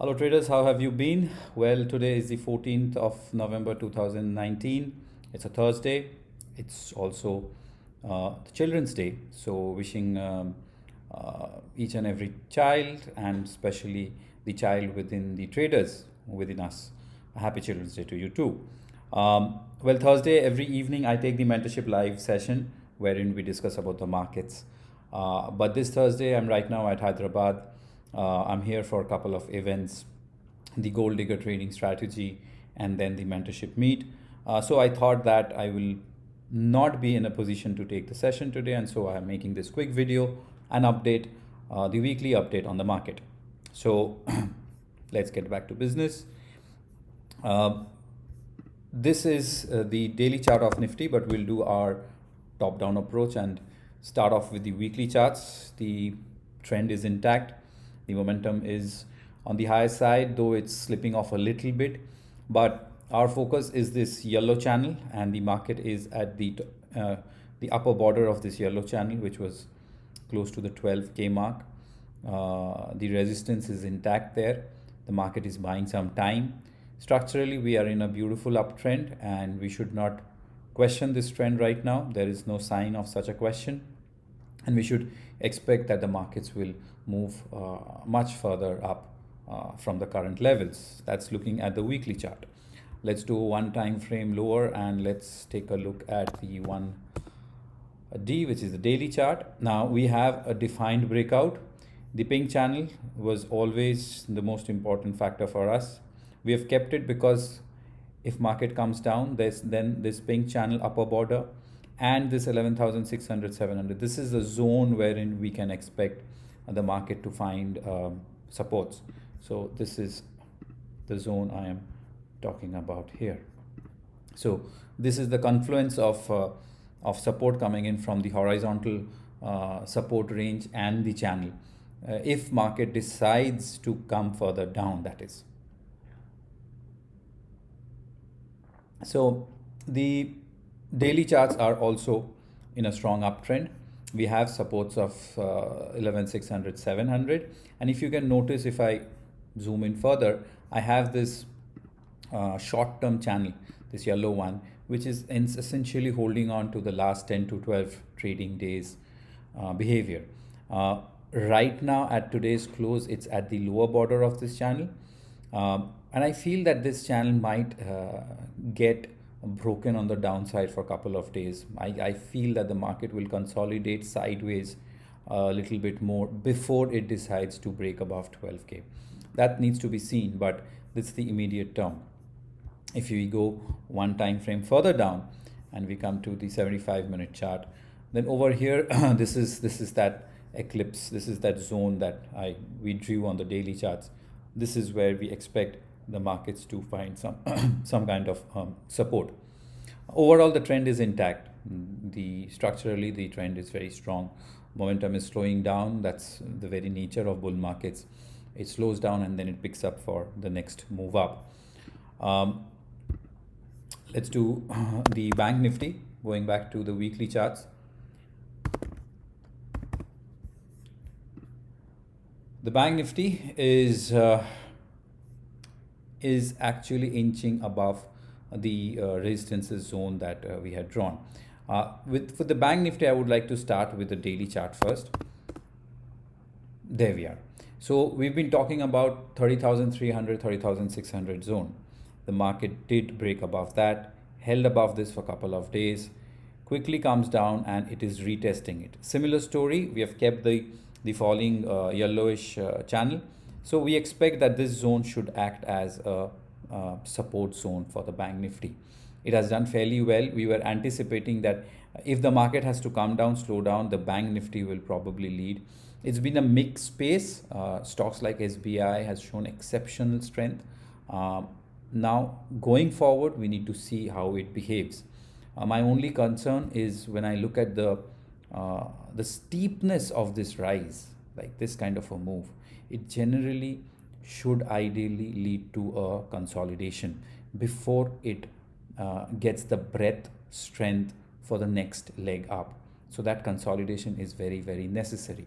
Hello traders, how have you been? Well, today is the 14th of November 2019. It's a Thursday. It's also the Children's Day. So wishing each and every child, and especially the child within the traders within us, a happy Children's Day to you too. Well, Thursday every evening I take the mentorship live session wherein we discuss about the markets. But this Thursday I'm right now at Hyderabad. I'm here for a couple of events, the gold digger trading strategy, and then the mentorship meet. So I thought that I will not be in a position to take the session today, and so I'm making this quick video and update, the weekly update on the market. So let's get back to business. This is the daily chart of Nifty, but we'll do our top-down approach and start off with the weekly charts. The trend is intact. The momentum is on the higher side, though it's slipping off a little bit. But our focus is this yellow channel, and the market is at the upper border of this yellow channel, which was close to the 12K mark. The resistance is intact there. The market is buying some time. Structurally, we are in a beautiful uptrend, and we should not question this trend right now. There is no sign of such a question, and we should expect that the markets will move much further up from the current levels. That's looking at the weekly chart. Let's do one time frame lower, and let's take a look at the 1D, which is the daily chart. Now we have a defined breakout. The pink channel was always the most important factor for us. We have kept it because if market comes down, then this pink channel upper border and this 11,600, 700, this is the zone wherein we can expect the market to find supports. So this is the zone I am talking about here. So this is the confluence of support coming in from the horizontal support range and the channel. If market decides to come further down, that is. So the daily charts are also in a strong uptrend. We have supports of 11,600, 700. And if you can notice, if I zoom in further, I have this short-term channel, this yellow one, which is essentially holding on to the last 10 to 12 trading days behavior. Right now at today's close, it's at the lower border of this channel. And I feel that this channel might get broken on the downside for a couple of days. I feel that the market will consolidate sideways a little bit more before it decides to break above 12K. That needs to be seen, but this is the immediate term. If we go one time frame further down and we come to the 75-minute chart, then over here, this is that eclipse. This is that zone that we drew on the daily charts. This is where we expect the markets to find some kind of support. Overall, the trend is intact. Structurally, the trend is very strong. Momentum is slowing down. That's the very nature of bull markets. It slows down and then it picks up for the next move up. Let's do the Bank Nifty, going back to the weekly charts. The Bank Nifty is actually inching above the resistances zone that we had drawn. For the Bank Nifty, I would like to start with the daily chart first. There we are. So we've been talking about 30,300, 30,600 zone. The market did break above that, held above this for a couple of days, quickly comes down and it is retesting it. Similar story, we have kept the falling yellowish channel. So we expect that this zone should act as a support zone for the Bank Nifty. It has done fairly well. We were anticipating that if the market has to come down, slow down, the Bank Nifty will probably lead. It's been a mixed space. Stocks like SBI has shown exceptional strength. Now going forward, we need to see how it behaves. My only concern is when I look at the steepness of this rise, like this kind of a move, it generally should ideally lead to a consolidation before it gets the breadth, strength for the next leg up. So that consolidation is very, very necessary.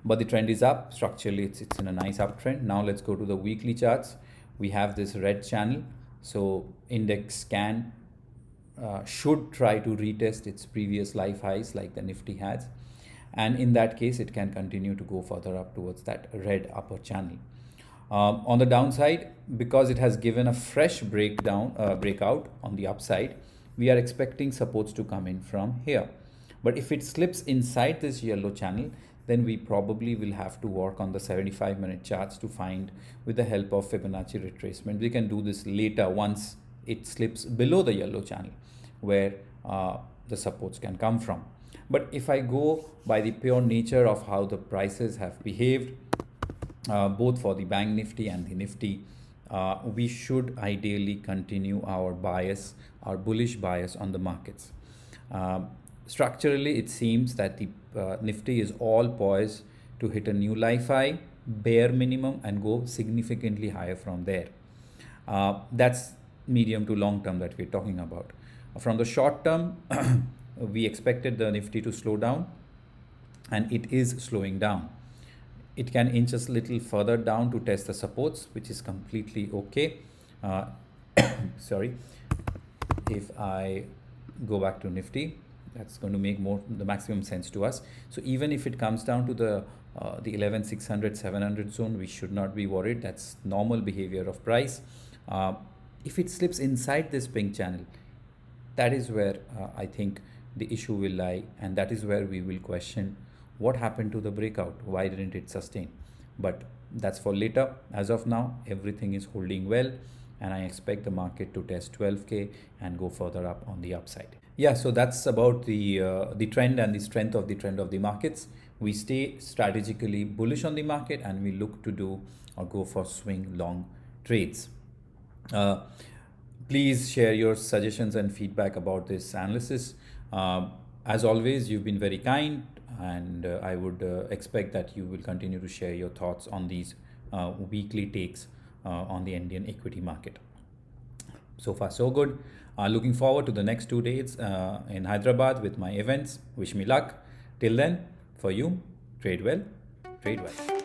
but the trend is up. Structurally, it's in a nice uptrend. Now let's go to the weekly charts. We have this red channel, so index should try to retest its previous life highs like the Nifty has, and in that case it can continue to go further up towards that red upper channel. On the downside, because it has given a fresh breakout on the upside, we are expecting supports to come in from here. But if it slips inside this yellow channel, then we probably will have to work on the 75-minute charts to find, with the help of Fibonacci retracement. We can do this later once it slips below the yellow channel, where the supports can come from. But if I go by the pure nature of how the prices have behaved, both for the Bank Nifty and the Nifty, we should ideally continue our bias, our bullish bias on the markets. Structurally, it seems that the Nifty is all poised to hit a new life high, bare minimum, and go significantly higher from there. That's medium to long term that we're talking about. From the short term, we expected the Nifty to slow down, and it is slowing down. It can inch a little further down to test the supports, which is completely okay. Sorry. If I go back to Nifty, that's going to make the maximum sense to us. So even if it comes down to the 11,600, 700 zone, we should not be worried. That's normal behavior of price. If it slips inside this pink channel, that is where I think the issue will lie, and that is where we will question what happened to the breakout. Why didn't it sustain? But that's for later. As of now, everything is holding well, and I expect the market to test 12K and go further up on the upside. Yeah, so that's about the trend and the strength of the trend of the markets. We stay strategically bullish on the market, and we look to do or go for swing long trades. Please share your suggestions and feedback about this analysis. As always, you've been very kind, and I would expect that you will continue to share your thoughts on these weekly takes on the Indian equity market. So far, so good. Looking forward to the next 2 days in Hyderabad with my events. Wish me luck. Till then, for you, trade well, trade well.